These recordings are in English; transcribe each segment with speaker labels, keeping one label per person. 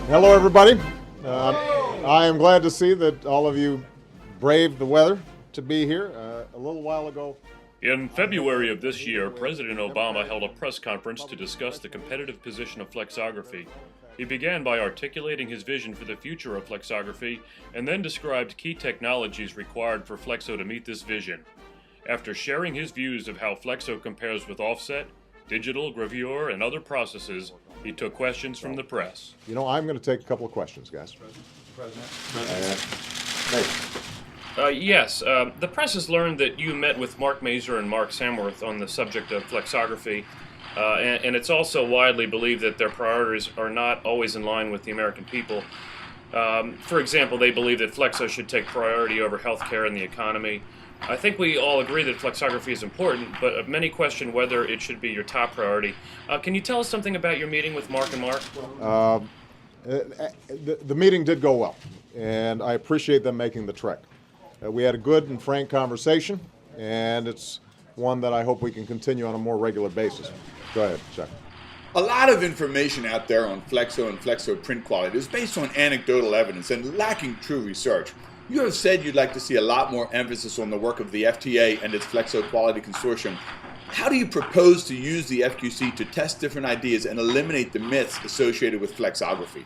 Speaker 1: Hello, everybody. I am glad to see that all of you braved the weather to be here. A little while ago,
Speaker 2: In February of this year, President Obama held a press conference to discuss the competitive position of flexography. He began by articulating his vision for the future of flexography and then described key technologies required for flexo to meet this vision. After sharing his views of how flexo compares with offset, digital, gravure, and other processes, he took questions from the press.
Speaker 1: you know, I'm going to take a couple of questions, guys.
Speaker 2: Yes, the press has learned that you met with Mark Mazur and Mark Samworth on the subject of flexography, and it's also widely believed that their priorities are not always in line with the American people. For example, they believe that flexo should take priority over healthcare and the economy. I think we all agree that flexography is important, but many question whether it should be your top priority. Can you tell us something about your meeting with Mark and Mark?
Speaker 1: The meeting did go well, and I appreciate them making the trek. We had a good and frank conversation, and it's one that I hope we can continue on a more regular basis. Go ahead, Chuck.
Speaker 3: A lot of information out there on flexo and flexo print quality is based on anecdotal evidence and lacking true research. You have said you'd like to see a lot more emphasis on the work of the FTA and its Flexo Quality Consortium. How do you propose to use the FQC to test different ideas and eliminate the myths associated with flexography?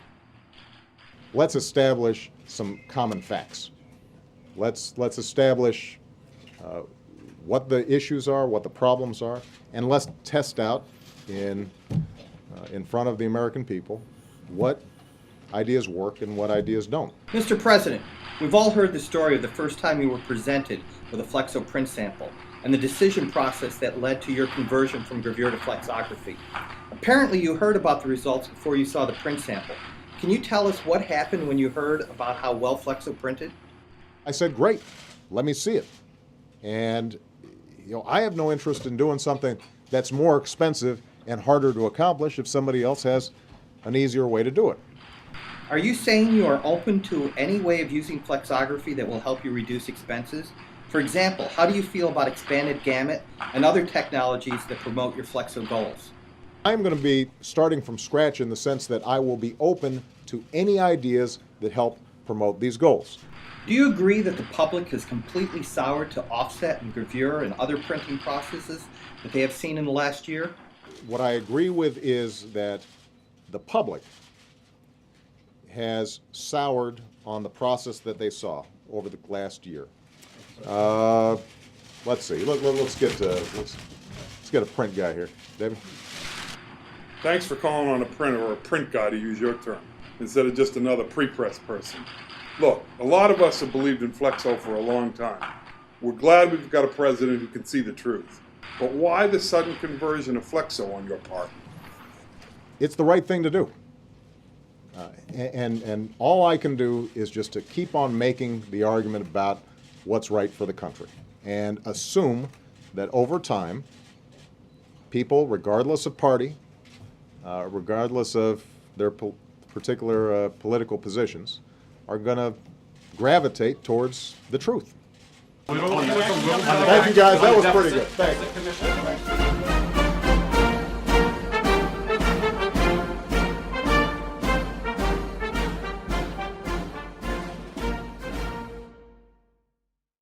Speaker 1: Let's establish some common facts. Let's establish what the issues are, what the problems are, and let's test out in front of the American people what ideas work and what ideas don't.
Speaker 4: Mr. President, we've all heard the story of the first time you were presented with a flexo print sample and the decision process that led to your conversion from gravure to flexography. Apparently you heard about the results before you saw the print sample. Can you tell us what happened when you heard about how well flexo printed?
Speaker 1: I said, great, let me see it. And I have no interest in doing something that's more expensive and harder to accomplish if somebody else has an easier way to do it.
Speaker 4: Are you saying you are open to any way of using flexography that will help you reduce expenses? For example, how do you feel about expanded gamut and other technologies that promote your flexo goals?
Speaker 1: I'm going to be starting from scratch in the sense that I will be open to any ideas that help promote these goals.
Speaker 4: Do you agree that the public has completely soured to offset and gravure and other printing processes that they have seen in the last year?
Speaker 1: What I agree with is that the public has soured on the process that they saw over the last year. Let's see. Let's get a print guy here. David?
Speaker 5: Thanks for calling on a printer or a print guy, to use your term, instead of just another pre-press person. Look, a lot of us have believed in flexo for a long time. We're glad we've got a president who can see the truth. But why the sudden conversion of flexo on your part?
Speaker 1: It's the right thing to do. And all I can do is just to keep on making the argument about what's right for the country and assume that over time, people, regardless of party, regardless of their particular political positions, are going to gravitate towards the truth. Thank you, guys. That was pretty good. Thanks.